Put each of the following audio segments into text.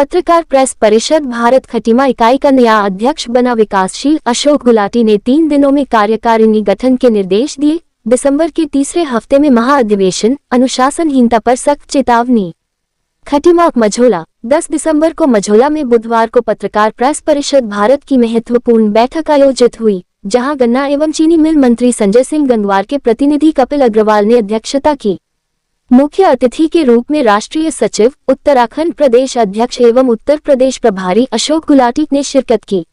पत्रकार प्रेस परिषद भारत खटीमा इकाई का नया अध्यक्ष बना विकासशील अशोक गुलाटी ने 3 दिनों में कार्यकारिणी गठन के निर्देश दिए। दिसंबर के तीसरे हफ्ते में महाअधिवेशन, अनुशासनहीनता पर सख्त चेतावनी। खटीमा मझोला 10 दिसंबर को मझोला में बुधवार को पत्रकार प्रेस परिषद भारत की महत्वपूर्ण बैठक आयोजित हुई, जहां गन्ना एवं चीनी मिल मंत्री संजय सिंह गंगवार के प्रतिनिधि कपिल अग्रवाल ने अध्यक्षता की। मुख्य अतिथि के रूप में राष्ट्रीय सचिव, उत्तराखंड प्रदेश अध्यक्ष एवं उत्तर प्रदेश प्रभारी अशोक गुलाटी ने शिरकत की।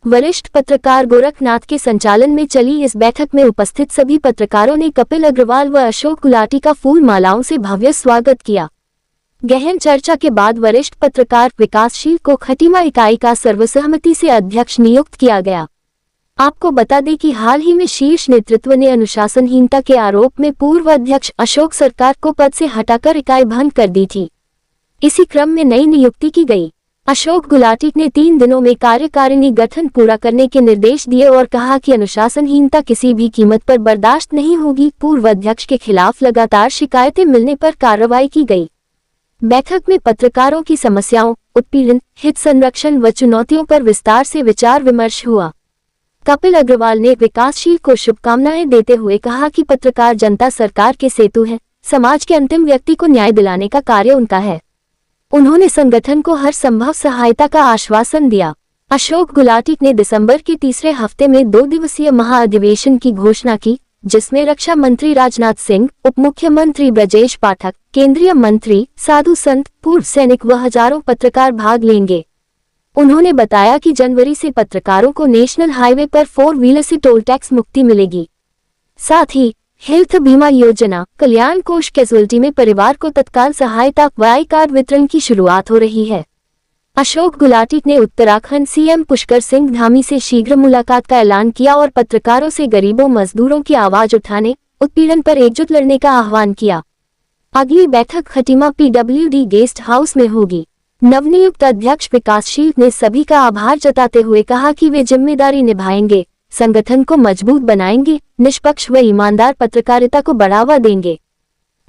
वरिष्ठ पत्रकार गोरखनाथ के संचालन में चली इस बैठक में उपस्थित सभी पत्रकारों ने कपिल अग्रवाल व अशोक गुलाटी का फूल मालाओं से भव्य स्वागत किया। गहन चर्चा के बाद वरिष्ठ पत्रकार विकासशील को खटीमा इकाई का सर्वसहमति से अध्यक्ष नियुक्त किया गया। आपको बता दें कि हाल ही में शीर्ष नेतृत्व ने अनुशासनहीनता के आरोप में पूर्व अध्यक्ष अशोक सरकार को पद से हटाकर इकाई भंग कर दी थी। इसी क्रम में नई नियुक्ति की गई। अशोक गुलाटी ने 3 दिनों में कार्यकारिणी गठन पूरा करने के निर्देश दिए और कहा कि अनुशासनहीनता किसी भी कीमत पर बर्दाश्त नहीं होगी। पूर्व अध्यक्ष के खिलाफ लगातार शिकायतें मिलने पर कार्रवाई की गई। बैठक में पत्रकारों की समस्याओं, उत्पीड़न, हित संरक्षण व चुनौतियों पर विस्तार से विचार विमर्श हुआ। कपिल अग्रवाल ने विकासशील को शुभकामनाएं देते हुए कहा कि पत्रकार जनता सरकार के सेतु है, समाज के अंतिम व्यक्ति को न्याय दिलाने का कार्य उनका है। उन्होंने संगठन को हर संभव सहायता का आश्वासन दिया। अशोक गुलाटी ने दिसंबर के तीसरे हफ्ते में 2 दिवसीय महाअधिवेशन की घोषणा की, जिसमें रक्षा मंत्री राजनाथ सिंह, उप मुख्यमंत्री ब्रजेश पाठक, केंद्रीय मंत्री, साधु संत, पूर्व सैनिक व हजारों पत्रकार भाग लेंगे। उन्होंने बताया कि जनवरी से पत्रकारों को नेशनल हाईवे पर 4 व्हीलर से टोल टैक्स मुक्ति मिलेगी। साथ ही हेल्थ बीमा योजना, कल्याण कोष कैजुअल्टी में परिवार को तत्काल सहायता व आई कार्ड वितरण की शुरुआत हो रही है। अशोक गुलाटी ने उत्तराखंड सीएम पुष्कर सिंह धामी से शीघ्र मुलाकात का ऐलान किया और पत्रकारों से गरीबों मजदूरों की आवाज उठाने, उत्पीड़न पर एकजुट लड़ने का आह्वान किया। अगली बैठक खटीमा PWD गेस्ट हाउस में होगी। नवनियुक्त अध्यक्ष विकासशील ने सभी का आभार जताते हुए कहा कि वे जिम्मेदारी निभाएंगे, संगठन को मजबूत बनाएंगे, निष्पक्ष व ईमानदार पत्रकारिता को बढ़ावा देंगे।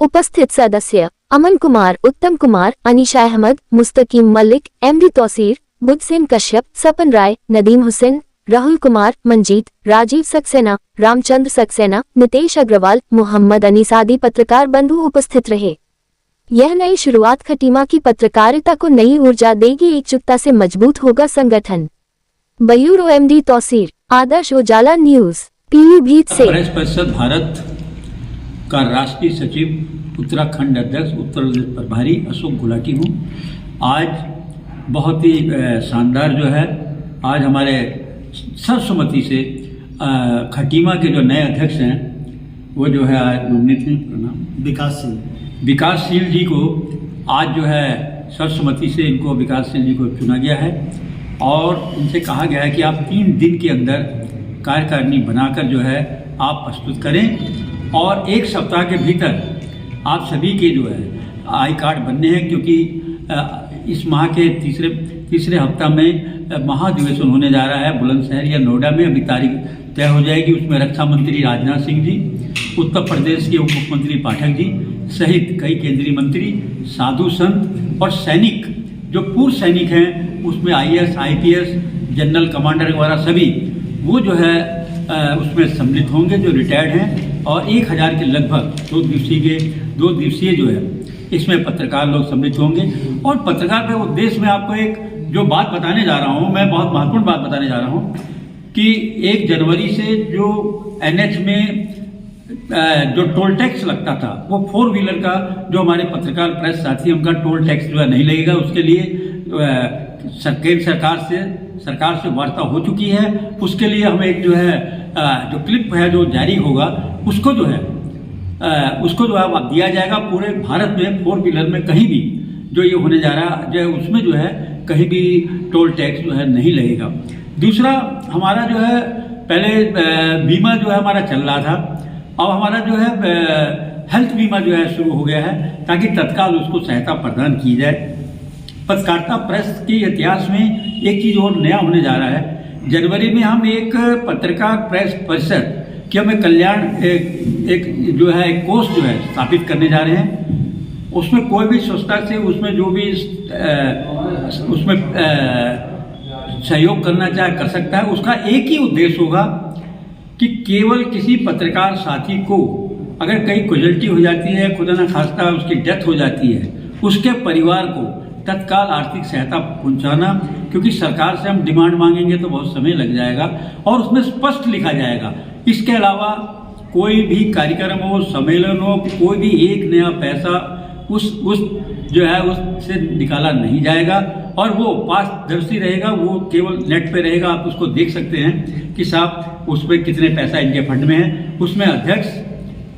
उपस्थित सदस्य अमन कुमार, उत्तम कुमार, अनीशा अहमद, मुस्तकीम मलिक, MD तौसीर, बुद्धसेन कश्यप, सपन राय, नदीम हुसैन, राहुल कुमार, मंजीत, राजीव सक्सेना, रामचंद्र सक्सेना, नितेश अग्रवाल, मोहम्मद अनीस आदि पत्रकार बंधु उपस्थित रहे। यह नई शुरुआत खटीमा की पत्रकारिता को नई ऊर्जा देगी, एकजुटता से मजबूत होगा संगठन। ब्यूरो MD तौसीर, आदर्श उजाला न्यूज, पीलीभीत से। प्रेस परिषद भारत का राष्ट्रीय सचिव, उत्तराखंड अध्यक्ष, उत्तर प्रदेश प्रभारी अशोक गुलाटी हूँ। आज बहुत ही शानदार जो है, आज हमारे सर्वसम्मति से खटीमा के जो नए अध्यक्ष हैं वो जो है आज नवनीत प्रणाम विकासशील जी को आज जो है सर्वसम्मति से इनको विकासशील जी को चुना गया है और उनसे कहा गया है कि आप 3 दिन के अंदर कार्यकारिणी बनाकर जो है आप प्रस्तुत करें और 1 सप्ताह के भीतर आप सभी के जो है आई कार्ड बनने हैं, क्योंकि इस माह के तीसरे हफ्ता में महाधिवेशन होने जा रहा है बुलंदशहर या नोएडा में। अभी तारीख तय हो जाएगी। उसमें रक्षा मंत्री राजनाथ सिंह जी, उत्तर प्रदेश के उप मुख्यमंत्री पाठक जी सहित कई केंद्रीय मंत्री, साधु संत और सैनिक, जो पूर्व सैनिक हैं उसमें IAS, IPS, जनरल कमांडर वगैरह सभी वो जो है उसमें सम्मिलित होंगे, जो रिटायर्ड हैं। और 1000 के लगभग 2 दिवसीय जो है इसमें पत्रकार लोग सम्मिलित होंगे। और पत्रकार के उद्देश्य में आपको एक जो बात बताने जा रहा हूँ, मैं बहुत महत्वपूर्ण बात बताने जा रहा हूँ कि 1 जनवरी से जो NH में जो टोल टैक्स लगता था वो 4 व्हीलर का, जो हमारे पत्रकार प्रेस साथी उनका टोल टैक्स जो है नहीं लगेगा। उसके लिए केंद्र सरकार से वार्ता हो चुकी है। उसके लिए हमें एक जो है जो क्लिप है जो जारी होगा उसको जो है आप दिया जाएगा। पूरे भारत में 4 व्हीलर में कहीं भी जो ये होने जा रहा है उसमें जो है कहीं भी टोल टैक्स जो है नहीं लगेगा। दूसरा, हमारा जो है पहले बीमा जो है हमारा चल रहा था, अब हमारा जो है हेल्थ बीमा जो है शुरू हो गया है ताकि तत्काल उसको सहायता प्रदान की जाए। पत्रकारिता प्रेस के इतिहास में एक चीज़ और नया होने जा रहा है। जनवरी में हम एक पत्रकार प्रेस परिषद कि हमें कल्याण एक जो है एक कोष जो है स्थापित करने जा रहे हैं। उसमें कोई भी संस्था से उसमें जो भी उसमें सहयोग करना चाहे कर सकता है। उसका एक ही उद्देश्य होगा कि केवल किसी पत्रकार साथी को अगर कहीं कैजुअल्टी हो जाती है, खुदा न खास्ता उसकी डेथ हो जाती है, उसके परिवार को तत्काल आर्थिक सहायता पहुंचाना, क्योंकि सरकार से हम डिमांड मांगेंगे तो बहुत समय लग जाएगा और उसमें स्पष्ट लिखा जाएगा। इसके अलावा कोई भी कार्यक्रम हो, सम्मेलन हो, कोई भी एक नया पैसा उस जो है उससे निकाला नहीं जाएगा और वो पारदर्शी रहेगा। वो केवल नेट पे रहेगा, आप उसको देख सकते हैं कि साहब उस पर कितने पैसा इनके फंड में है। उसमें अध्यक्ष,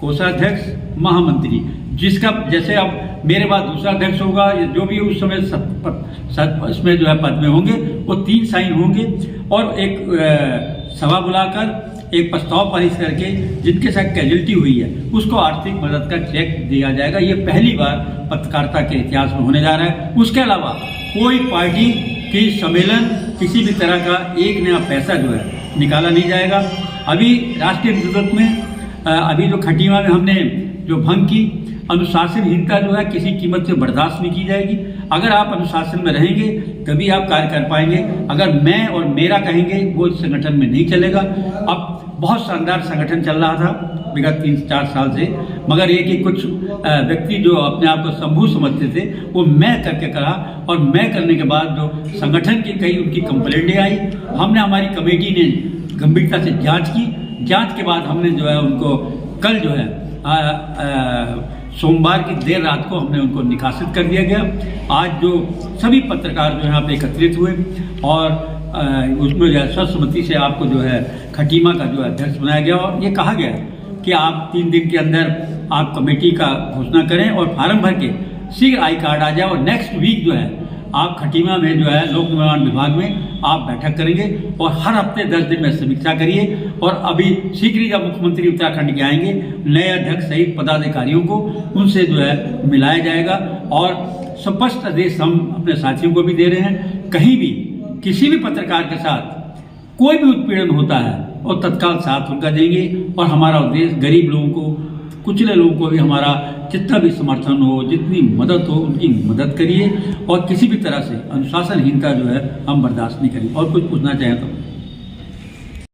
कोषाध्यक्ष, महामंत्री, जिसका जैसे अब मेरे बाद दूसरा अध्यक्ष होगा, जो भी उस समय इसमें जो है पद में होंगे वो 3 साइन होंगे और एक सभा बुलाकर एक प्रस्ताव पारित करके जिनके साथ कैजुअल्टी हुई है उसको आर्थिक मदद का चेक दिया जाएगा। ये पहली बार पत्रकारिता के इतिहास में होने जा रहा है। उसके अलावा कोई पार्टी की सम्मेलन, किसी भी तरह का एक नया पैसा जो है निकाला नहीं जाएगा। अभी राष्ट्रीय नेतृत्व में अभी जो खटीमा में हमने जो भंग की, अनुशासनहीनता जो है किसी कीमत से बर्दाश्त नहीं की जाएगी। अगर आप अनुशासन में रहेंगे तभी आप कार्य कर पाएंगे। अगर मैं और मेरा कहेंगे वो इस संगठन में नहीं चलेगा। अब बहुत शानदार संगठन चल रहा था विगत 3-4 साल से, मगर ये कि कुछ व्यक्ति जो अपने आप को शंभू समझते थे वो मैं करके करा और मैं करने के बाद जो संगठन की कई उनकी कंप्लेंटें आई, हमने हमारी कमेटी ने गंभीरता से जांच की। जांच के बाद हमने जो है उनको कल जो है सोमवार की देर रात को हमने उनको निकासित कर दिया गया। आज जो सभी पत्रकार जो यहाँ पे एकत्रित हुए और उसमें जो है सर्वसम्मति से आपको जो है खटीमा का जो अध्यक्ष बनाया गया और ये कहा गया कि आप 3 दिन के अंदर आप कमेटी का घोषणा करें और फार्म भर के शीघ्र आई कार्ड आ जाए और नेक्स्ट वीक जो है आप खटीमा में जो है लोक निर्माण विभाग में आप बैठक करेंगे और हर हफ्ते 10 दिन में समीक्षा करिए। और अभी शीघ्र ही जब मुख्यमंत्री उत्तराखंड के आएंगे नए अध्यक्ष सहित पदाधिकारियों को उनसे जो है मिलाया जाएगा और स्पष्ट आदेश हम अपने साथियों को भी दे रहे हैं। कहीं भी किसी भी पत्रकार के साथ कोई भी उत्पीड़न होता है और तत्काल साथ उनका देंगे और हमारा उद्देश्य गरीब लोगों को, कुचले लोगों को भी हमारा जितना भी समर्थन हो, जितनी मदद हो उनकी मदद करिए और किसी भी तरह से अनुशासनहीनता जो है हम बर्दाश्त नहीं करेंगे। और कुछ पूछना चाहें तो